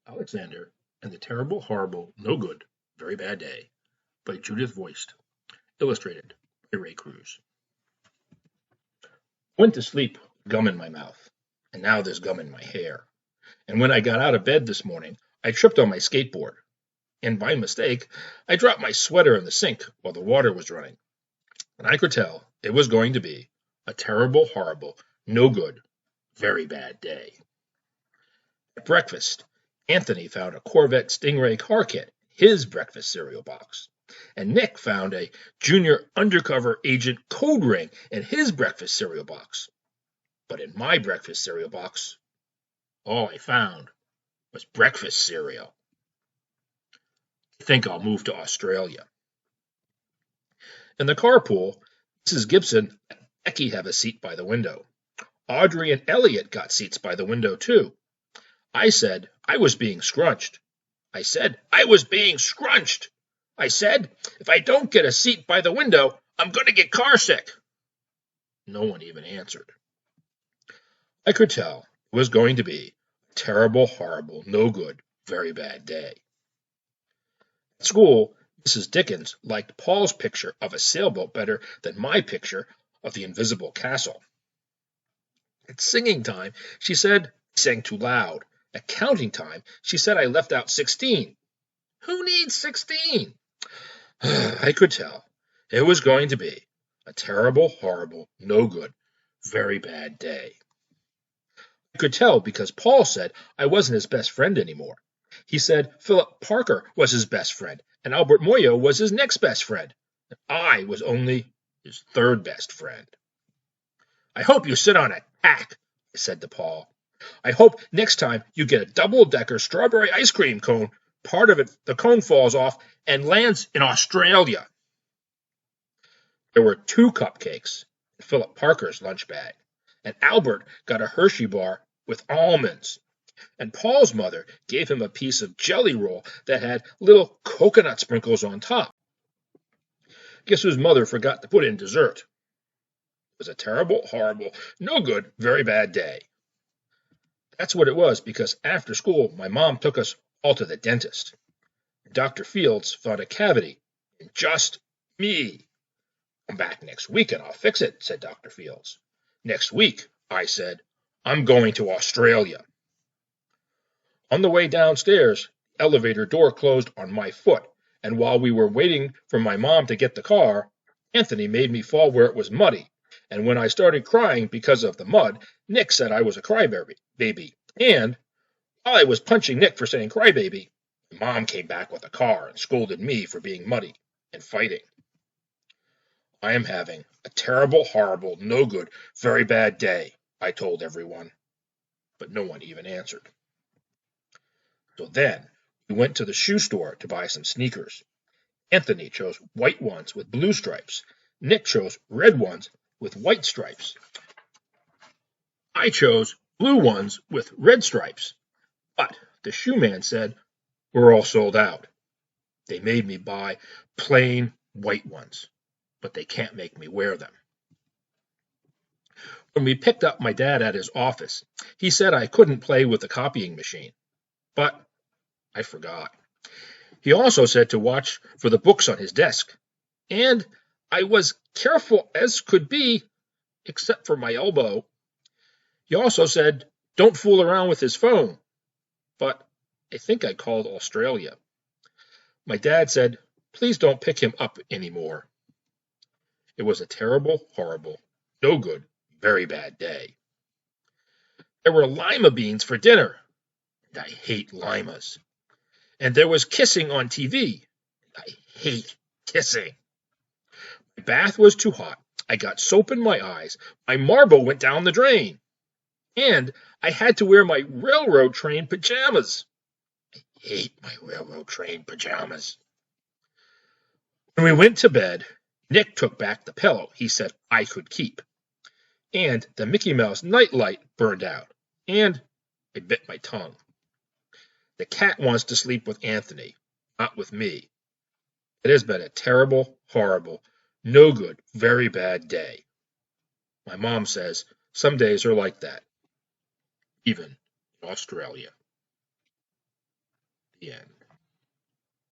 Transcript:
Alexander and the Terrible, Horrible, No Good, Very Bad Day by Judith Viorst. Illustrated by Ray Cruz. I went to sleep with gum in my mouth, and now there's gum in my hair. And when I got out of bed this morning, I tripped on my skateboard. And by mistake, I dropped my sweater in the sink while the water was running. And I could tell it was going to be a terrible, horrible, no good, very bad day. At breakfast, Anthony found a Corvette Stingray car kit in his breakfast cereal box. And Nick found a junior undercover agent code ring in his breakfast cereal box. But in my breakfast cereal box, all I found was breakfast cereal. I think I'll move to Australia. In the carpool, Mrs. Gibson and Becky have a seat by the window. Audrey and Elliot got seats by the window, too. I said I was being scrunched. I said I was being scrunched. I said, if I don't get a seat by the window, I'm going to get car sick. No one even answered. I could tell it was going to be a terrible, horrible, no good, very bad day. At school, Mrs. Dickens liked Paul's picture of a sailboat better than my picture of the invisible castle. At singing time, she said I sang too loud. At counting time, she said I left out 16. Who needs 16? I could tell it was going to be a terrible, horrible, no good, very bad day. I could tell because Paul said I wasn't his best friend anymore. He said Philip Parker was his best friend, and Albert Moyo was his next best friend, and I was only his third best friend. I hope you sit on a tack, I said to Paul. I hope next time you get a double-decker strawberry ice cream cone. Part of it, the cone falls off and lands in Australia. There were 2 cupcakes in Philip Parker's lunch bag, and Albert got a Hershey bar with almonds. And Paul's mother gave him a piece of jelly roll that had little coconut sprinkles on top. Guess whose mother forgot to put in dessert? It was a terrible, horrible, no good, very bad day. That's what it was because after school my mom took us all to the dentist. Dr. Fields found a cavity in just me. Come back next week and I'll fix it, said Dr. Fields. Next week, I said, I'm going to Australia. On the way downstairs, the elevator door closed on my foot, and while we were waiting for my mom to get the car, Anthony made me fall where it was muddy. And when I started crying because of the mud, Nick said I was a crybaby. And while I was punching Nick for saying crybaby, Mom came back with a car and scolded me for being muddy and fighting. I am having a terrible, horrible, no good, very bad day, I told everyone. But no one even answered. So then we went to the shoe store to buy some sneakers. Anthony chose white ones with blue stripes. Nick chose red ones with white stripes. I chose blue ones with red stripes. But the shoe man said, we're all sold out. They made me buy plain white ones, but they can't make me wear them. When we picked up my dad at his office, he said I couldn't play with the copying machine, but I forgot. He also said to watch for the books on his desk, and I was careful as could be, except for my elbow. He also said, don't fool around with his phone, but I think I called Australia. My dad said, please don't pick him up anymore. It was a terrible, horrible, no good, very bad day. There were lima beans for dinner, and I hate limas. And there was kissing on TV. I hate kissing. My bath was too hot. I got soap in my eyes. My marble went down the drain. And I had to wear my railroad train pajamas. I hate my railroad train pajamas. When we went to bed, Nick took back the pillow he said I could keep. And the Mickey Mouse nightlight burned out. And I bit my tongue. The cat wants to sleep with Anthony, not with me. It has been a terrible, horrible, no good, very bad day. My mom says some days are like that, even in Australia. the end.